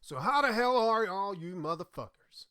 So how the hell are all you motherfuckers?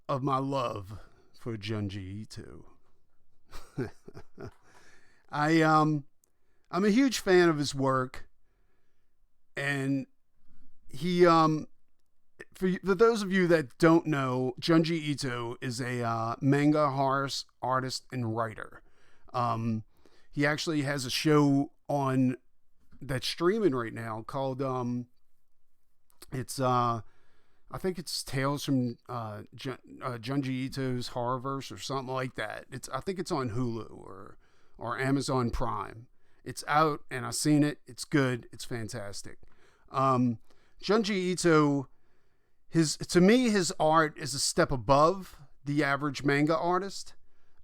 Of my love for Junji Ito. I'm a huge fan of his work, and he for those of you that don't know, Junji Ito is a manga artist and writer. He actually has a show on that's streaming right now called I think it's Tales from Junji Ito's Horrorverse or something like that. I think it's on Hulu or Amazon Prime. It's out and I've seen it. It's good. It's fantastic. Junji Ito, to me, his art is a step above the average manga artist.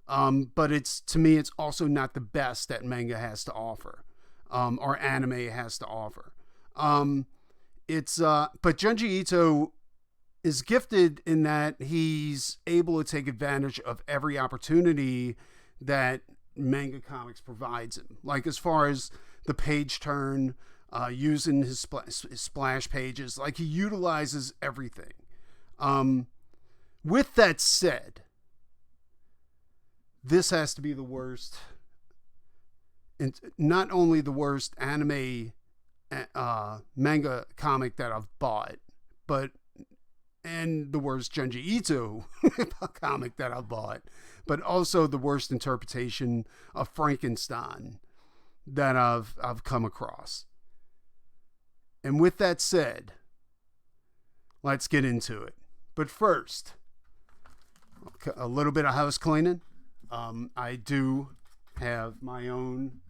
But to me, it's also not the best that manga has to offer, or anime has to offer. But Junji Ito is gifted in that he's able to take advantage of every opportunity that manga comics provides him. Like as far as the page turn, using his splash pages, like he utilizes everything. With that said, this has to be the worst, and not only the worst anime manga comic that I've bought, and the worst Junji Ito comic that I've bought, but also the worst interpretation of Frankenstein that I've come across. And with that said, let's get into it. But first, a little bit of house cleaning. I do have my own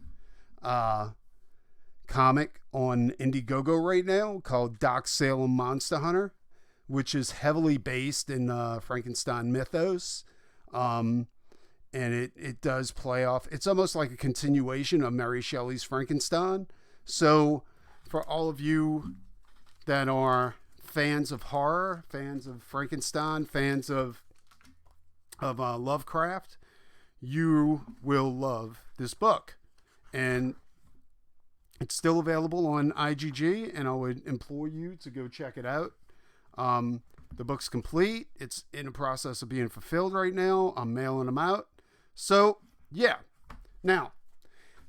comic on Indiegogo right now called Doc Salem Monster Hunter, which is heavily based in Frankenstein mythos. And it does play off. It's almost like a continuation of Mary Shelley's Frankenstein. So for all of you that are fans of horror, fans of Frankenstein, fans of Lovecraft, you will love this book. And it's still available on IGG, and I would implore you to go check it out. The book's complete. It's in the process of being fulfilled right now. I'm mailing them out. So, yeah. Now,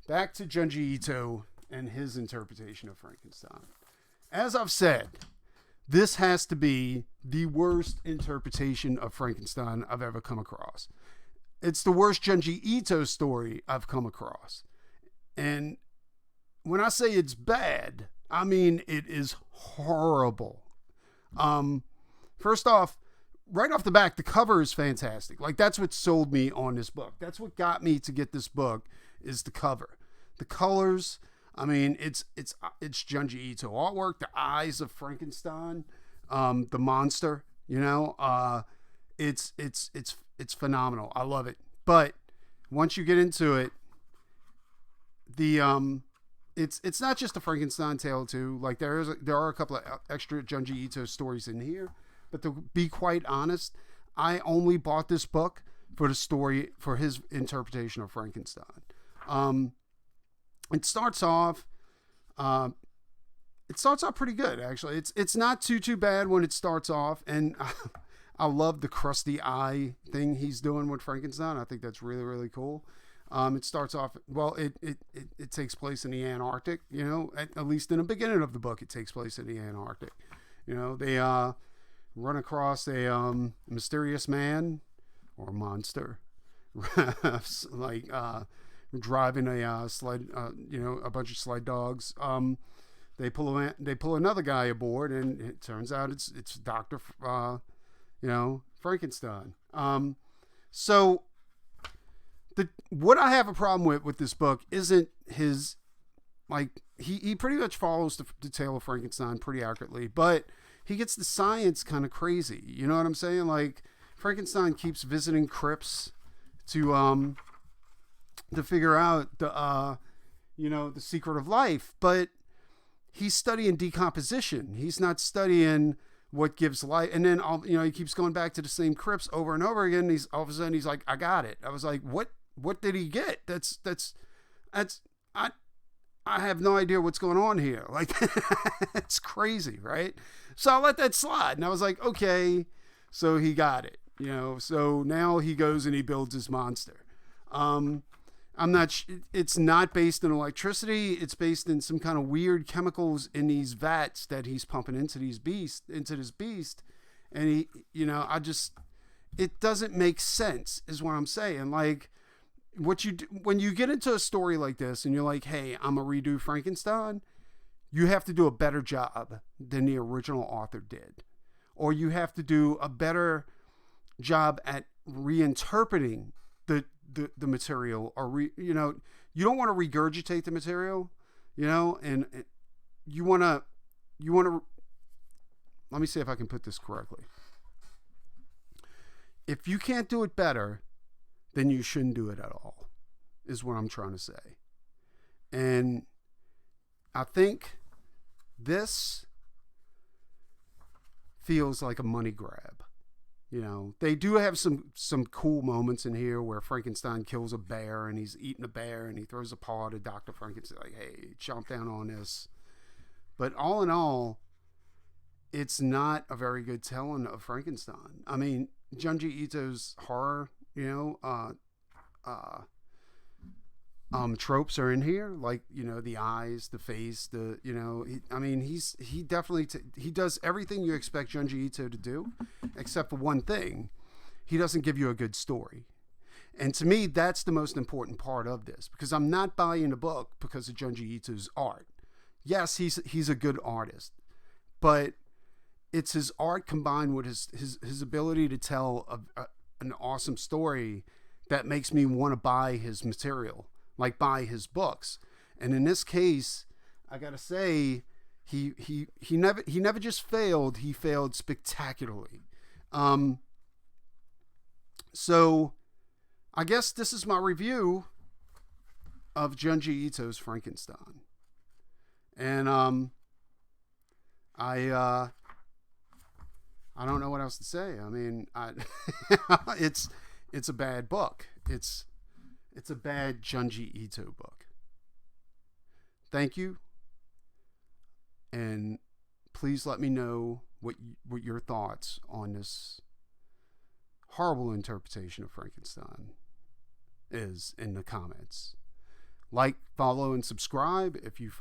back to Junji Ito and his interpretation of Frankenstein. As I've said, this has to be the worst interpretation of Frankenstein I've ever come across. It's the worst Junji Ito story I've come across. And when I say it's bad, I mean it is horrible. First off, right off the bat, the cover is fantastic. Like that's what sold me on this book. That's what got me to get this book is the cover. The colors, I mean, it's Junji Ito artwork, the eyes of Frankenstein, the monster, it's phenomenal. I love it. But once you get into it, it's not just a Frankenstein tale too. Like there are a couple of extra Junji Ito stories in here, but to be quite honest, I only bought this book for the story, for his interpretation of Frankenstein. It starts off pretty good actually. It's not too bad when it starts off, and I love the crusty eye thing he's doing with Frankenstein. I think that's really, really cool. It starts off, well, it takes place in the Antarctic, at least in the beginning of the book, it takes place in the Antarctic. They run across a mysterious man or monster, like driving a sled, a bunch of sled dogs. They pull another guy aboard, and it turns out it's Dr. Frankenstein. So what I have a problem with this book isn't his, like, he pretty much follows the tale of Frankenstein pretty accurately, but he gets the science kind of crazy. You know what I'm saying? Like, Frankenstein keeps visiting crypts to figure out the the secret of life, but he's studying decomposition. He's not studying what gives life. And then he keeps going back to the same crypts over and over again. He's all of a sudden he's like, I got it. I was like, what did he get? I have no idea what's going on here. Like, it's crazy, right? So I let that slide, and I was like, okay, so he got it, So now he goes and he builds his monster. I'm not. It's not based in electricity. It's based in some kind of weird chemicals in these vats that he's pumping into this beast, and he, it doesn't make sense, is what I'm saying. Like, what you do when you get into a story like this, and you're like, hey, I'm a redo Frankenstein, you have to do a better job than the original author did, or you have to do a better job at reinterpreting the material, or you don't want to regurgitate the material, and you want to let me see if I can put this correctly. If you can't do it better, then you shouldn't do it at all, is what I'm trying to say. And I think this feels like a money grab. They do have some cool moments in here where Frankenstein kills a bear, and he's eating a bear, and he throws a paw to Dr. Frankenstein, like, hey, chomp down on this. But all in all, it's not a very good telling of Frankenstein. I mean, Junji Ito's horror, tropes are in here, like, the eyes, the face, he definitely he does everything you expect Junji Ito to do, except for one thing: he doesn't give you a good story. And to me, that's the most important part of this, because I'm not buying the book because of Junji Ito's art. Yes, he's a good artist, but it's his art combined with his ability to tell an awesome story that makes me want to buy his material, like buy his books. And in this case, I gotta say, he never just failed. He failed spectacularly. So I guess this is my review of Junji Ito's Frankenstein. And I don't know what else to say. I mean, it's a bad book. It's a bad Junji Ito book. Thank you. And please let me know what your thoughts on this horrible interpretation of Frankenstein is in the comments. Like, follow, and subscribe if you've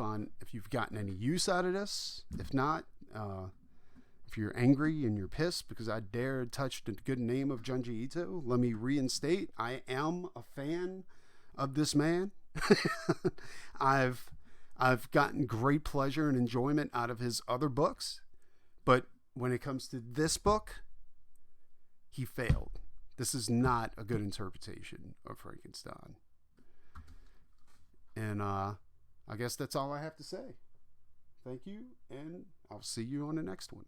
gotten any use out of this. If not, if you're angry and you're pissed because I dared touch the good name of Junji Ito, let me reinstate, I am a fan of this man. I've gotten great pleasure and enjoyment out of his other books, but when it comes to this book, he failed. This is not a good interpretation of Frankenstein. And I guess that's all I have to say. Thank you, and I'll see you on the next one.